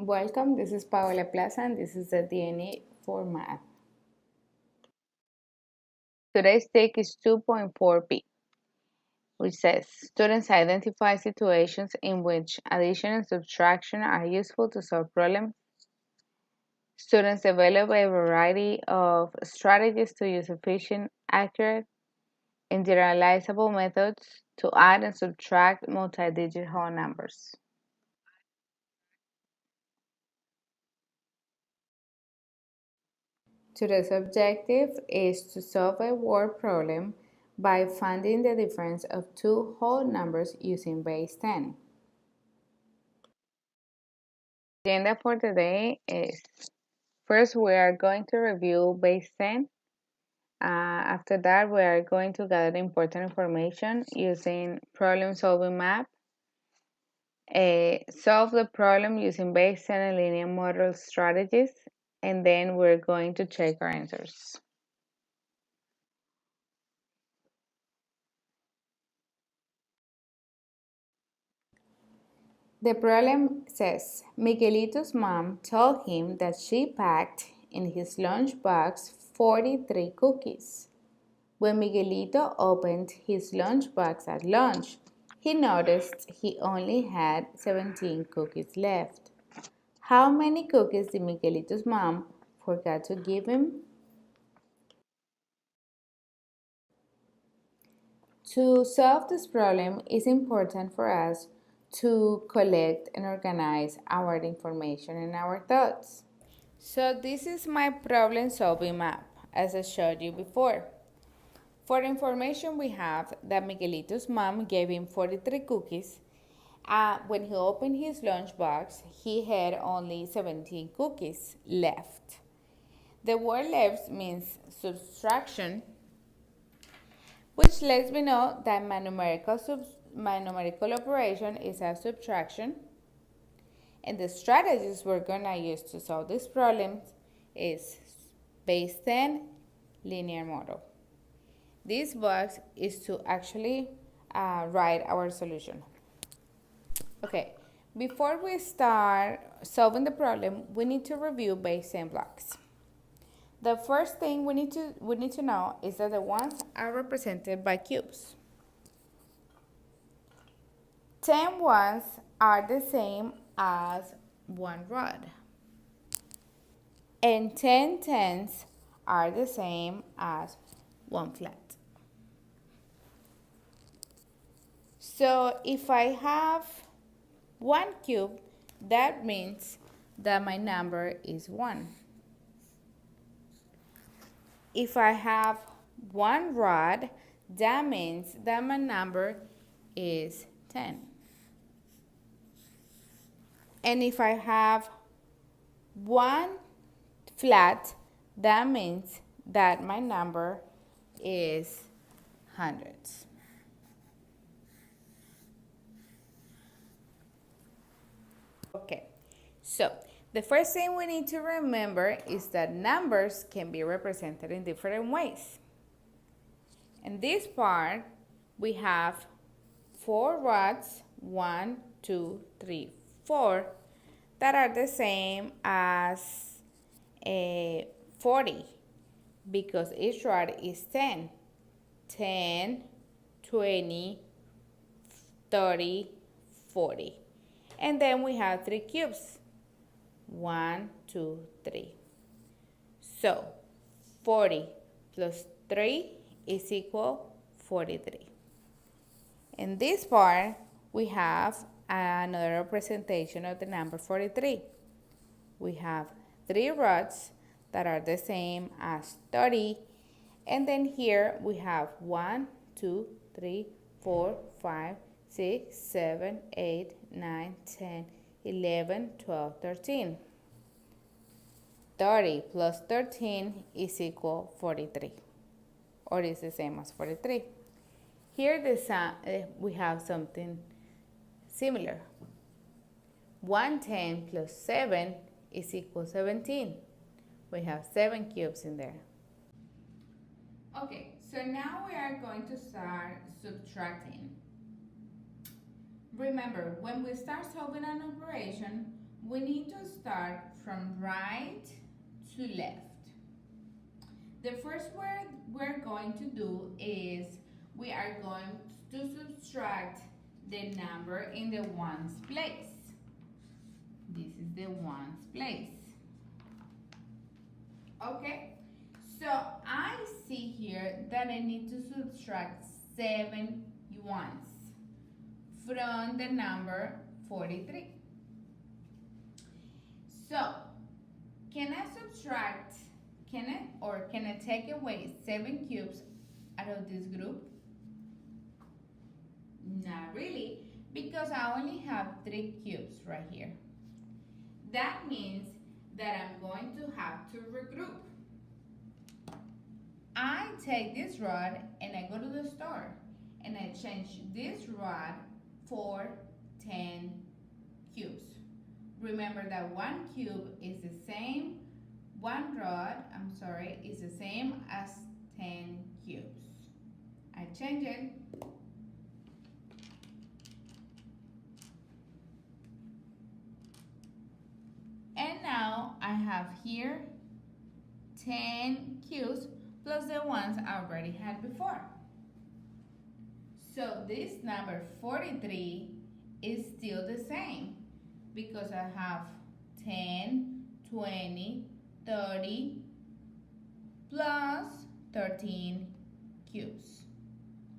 Welcome, this is Paola Plaza and this is the DNA for Math. Today's take is 2.4b, which says students identify situations in which addition and subtraction are useful to solve problems. Students develop a variety of strategies to use efficient, accurate, and generalizable methods to add and subtract multi-digit whole numbers. Today's objective is to solve a word problem by finding the difference of two whole numbers using base 10. The agenda for today is first we are going to review base 10. After that, we are going to gather important information using problem solving map. Solve the problem using base 10 and linear model strategies, and then we're going to check our answers. The problem says Miguelito's mom told him that she packed in his lunchbox 43 cookies. When Miguelito opened his lunchbox at lunch, he noticed he only had 17 cookies left. How many cookies did Miguelito's mom forget to give him? To solve this problem, it's important for us to collect and organize our information and our thoughts. So this is my problem solving map, as I showed you before. For information, we have that Miguelito's mom gave him 43 cookies. When he opened his lunchbox, he had only 17 cookies left. The word left means subtraction, which lets me know that my numerical operation is a subtraction. And the strategies we're gonna use to solve this problem is base 10 linear model. This box is to actually write our solution. Okay, before we start solving the problem, we need to review base 10 blocks. The first thing we need to know is that the ones are represented by cubes. 10 ones are the same as one rod. And 10 tens are the same as one flat. So if I have one cube, that means that my number is 1. If I have one rod, that means that my number is 10. And if I have one flat, that means that my number is hundreds. Okay, so the first thing we need to remember is that numbers can be represented in different ways. In this part, we have 4 rods, 1, 2, 3, 4, that are the same as 40, because each rod is 10. 10, 20, 30, 40. And then we have 3 cubes. 1, 2, 3. So 40 plus 3 is equal 43. In this part, we have another representation of the number 43. We have 3 rods that are the same as 30. And then here we have 1, 2, 3, 4, 5, 6, 7, 8, 9, 10, 11, 12, 13. 30 plus 13 is equal 43, or is the same as 43. Here we have something similar. 110 plus 7 is equal 17. We have 7 cubes in there. Okay, so now we are going to start subtracting. Remember, when we start solving an operation, we need to start from right to left. The first word we're going to do is we are going to subtract the number in the ones place. This is the ones place. Okay, so I see here that I need to subtract 7 ones from the number 43. So, can I subtract, can I take away 7 cubes out of this group? Not really, because I only have 3 cubes right here. That means that I'm going to have to regroup. I take this rod and I go to the store and I change this rod for 10 cubes. Remember that 1 cube is the same, one rod, is the same as 10 cubes. I change it. And now I have here 10 cubes plus the ones I already had before. So this number 43 is still the same because I have 10, 20, 30 plus 13 cubes,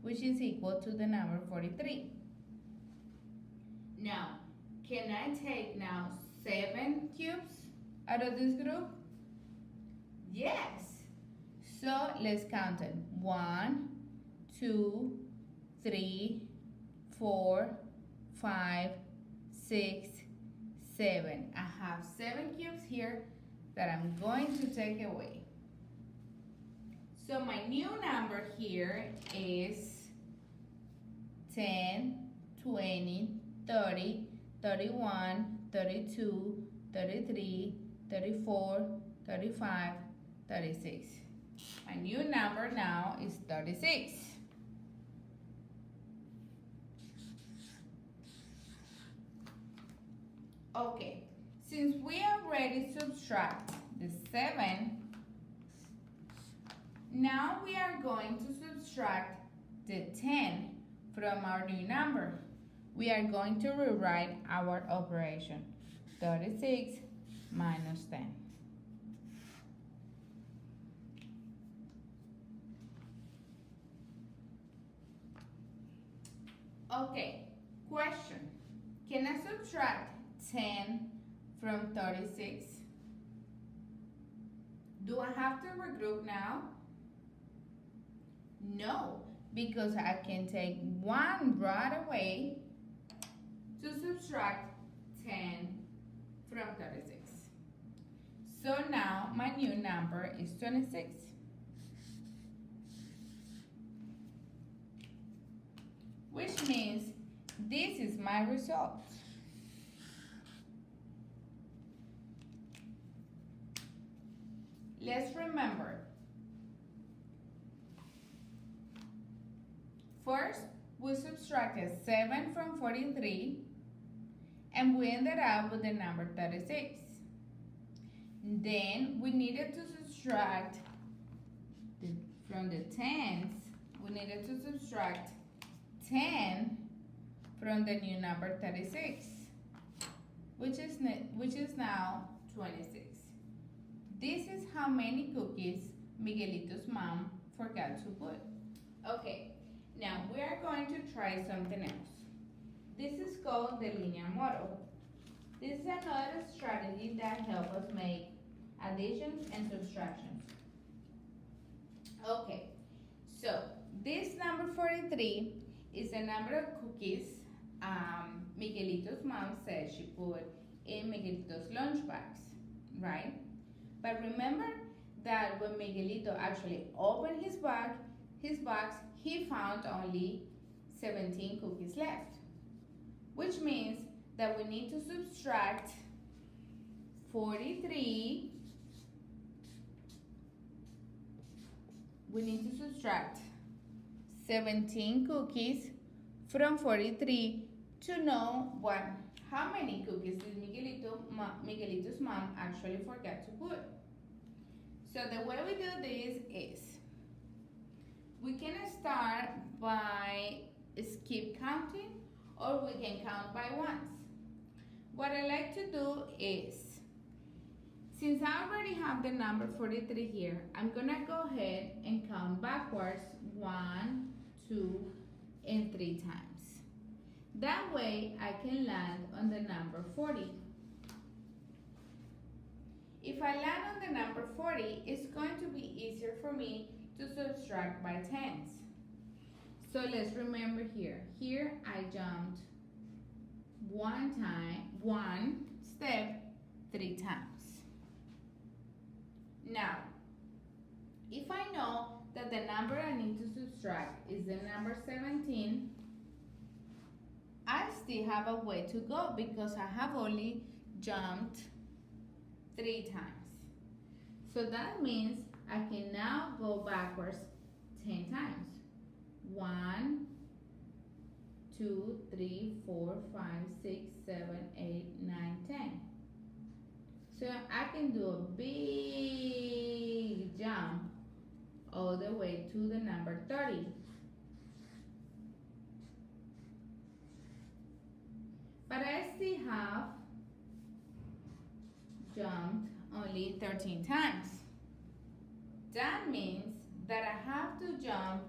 which is equal to the number 43. Now, can I take now 7 cubes out of this group? Yes. So let's count it. 1, 2, 3, 4, 5, 6, 7. I have 7 cubes here that I'm going to take away. So my new number here is 10, 20, 30, 31, 32, 33, 34, 35, 36. My new number now is 36. Okay, since we already subtract the 7, now we are going to subtract the 10 from our new number. We are going to rewrite our operation. 36 minus 10. Okay, question. Can I subtract 10 from 36? Do I have to regroup now? No, because I can take one right away to subtract 10 from 36. So now my new number is 26. Which means this is my result. Let's remember. First, we subtracted 7 from 43 and we ended up with the number 36. Then we needed to subtract from the tens, we needed to subtract 10 from the new number 36, which is now 26. This is how many cookies Miguelito's mom forgot to put. Okay, now we are going to try something else. This is called the linear model. This is another strategy that helps us make additions and subtractions. Okay, so this number 43 is the number of cookies Miguelito's mom said she put in Miguelito's lunchbox, right? But remember that when Miguelito actually opened his box, he found only 17 cookies left, which means that we need to subtract 43. We need to subtract 17 cookies from 43 to know how many cookies did Miguelito's mom actually forget to put? So the way we do this is, we can start by skip counting, or we can count by ones. What I like to do is, since I already have the number 43 here, I'm gonna go ahead and count backwards 1, 2, and 3 times. That way I can land on the number 40. If I land on the number 40, it's going to be easier for me to subtract by tens. So let's remember here. Here I jumped one step 3 times. Now, if I know that the number I need to subtract is the number 17, I still have a way to go because I have only jumped 3 times. So that means I can now go backwards 10 times. 1, 2, 3, 4, 5, 6, 7, 8, 9, 10. So I can do a big jump all the way to the number 30. But I still have jumped only 13 times. That means that I have to jump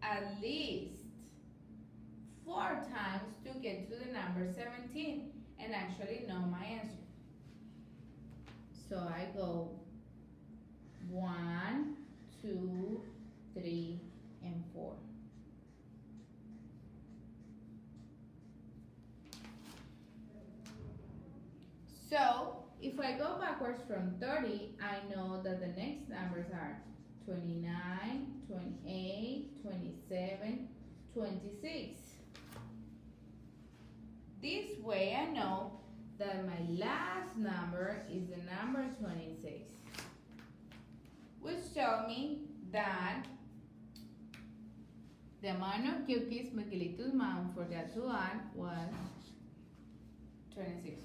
at least 4 times to get to the number 17 and actually know my answer. So I go 1, 2, 3, and 4. So if I go backwards from 30, I know that the next numbers are 29, 28, 27, 26. This way I know that my last number is the number 26, which shows me that the amount of cookies Miguelito's mom forgot to add was 26.